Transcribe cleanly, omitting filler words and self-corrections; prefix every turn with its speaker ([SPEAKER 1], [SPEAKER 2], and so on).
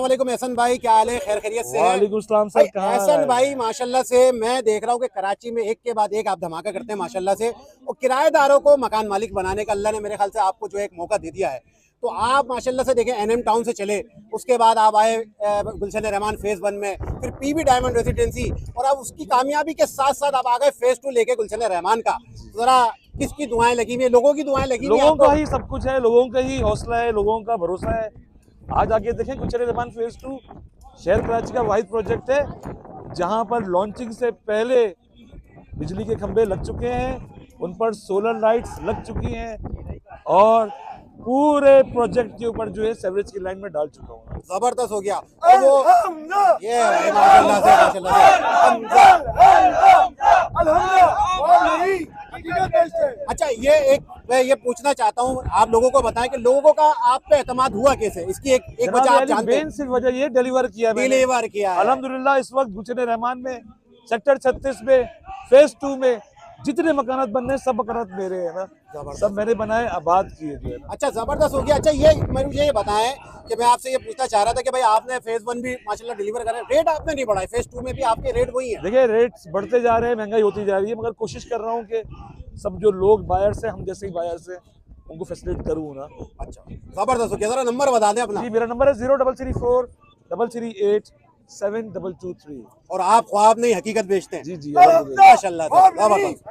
[SPEAKER 1] वालेकुम एहसन भाई, क्या हाल है? खैर खैरियत से है?
[SPEAKER 2] वालेकुम सलाम सर, कहाँ
[SPEAKER 1] एहसन
[SPEAKER 2] है?
[SPEAKER 1] भाई माशाल्लाह से मैं देख रहा हूँ कि कराची में एक के बाद एक आप धमाका करते हैं माशाल्लाह से, और किराएदारों को मकान मालिक बनाने का अल्लाह ने मेरे ख्याल से आपको जो एक मौका दे दिया है। तो आप माशाल्लाह से देखें एनएम टाउन से चले, उसके बाद आप आए गुलशन रहमान फेज़ 1 में, फिर पीवी डायमंड रेजिडेंसी, और अब उसकी कामयाबी के साथ साथ आप आ गए फेज़ 2 लेके गुलशन रहमान का। ज़रा किसकी दुआएं लगी हुई है? लोगों की दुआएं लगी हुई हैं
[SPEAKER 2] लोगों का
[SPEAKER 1] आपको?
[SPEAKER 2] ही सब कुछ है, लोगों का ही हौसला है, लोगों का भरोसा है। आज आके देखें गुलशन रहमान फेज 2 शहर कराची का वाहिद प्रोजेक्ट है जहां पर लॉन्चिंग से पहले बिजली के खंभे लग चुके हैं, उन पर सोलर लाइट्स लग चुकी हैं और पूरे प्रोजेक्ट के ऊपर जो है सेवरेज की लाइन में डाल चुका हूँ।
[SPEAKER 1] जबरदस्त हो गया। और वो ये भाई माशाल्लाह से अच्छा, ये एक मैं ये पूछना चाहता हूँ, आप लोगों को बताएं कि लोगों का आप पे एतमाद हुआ कैसे? इसकी एक वजह आप जानते हैं?
[SPEAKER 2] मेन सिर्फ वजह ये डिलीवर किया मैंने।
[SPEAKER 1] डिलीवर किया है।
[SPEAKER 2] अल्हम्दुलिल्लाह इस वक्त गुलशन रहमान में सेक्टर 36 में फेज 2 में जितने मकानात बनने हैं, सब मकानात मेरे हैं ना, सब मैंने बनाए, आबाद किए जो है ना।
[SPEAKER 1] अच्छा, जबरदस्त हो गया। अच्छा, ये मुझे ये बताएं कि मैं आपसे ये पूछना चाह रहा था कि भाई आपने फेज 1 भी माशाल्लाह डिलीवर करा, रेट आपने नहीं बढ़ाए, फेज 2 में भी आपके रेट वही है?
[SPEAKER 2] देखिए रेट्स बढ़ते जा रहे हैं, महंगाई होती जा रही है, मगर कोशिश कर रहा हूँ कि सब जो लोग बायर्स हैं, हम जैसे ही बायर्स हैं, उनको फैसिलिटेट करूँ ना।
[SPEAKER 1] अच्छा, जबरदस्त हो गया। जरा नंबर बता दें अपना।
[SPEAKER 2] जी मेरा नंबर है 0334338723।
[SPEAKER 1] और आप ख्वाब नहीं हकीकत बेचते हैं।
[SPEAKER 2] जी जी
[SPEAKER 1] माशाल्लाह से, जबरदस्त।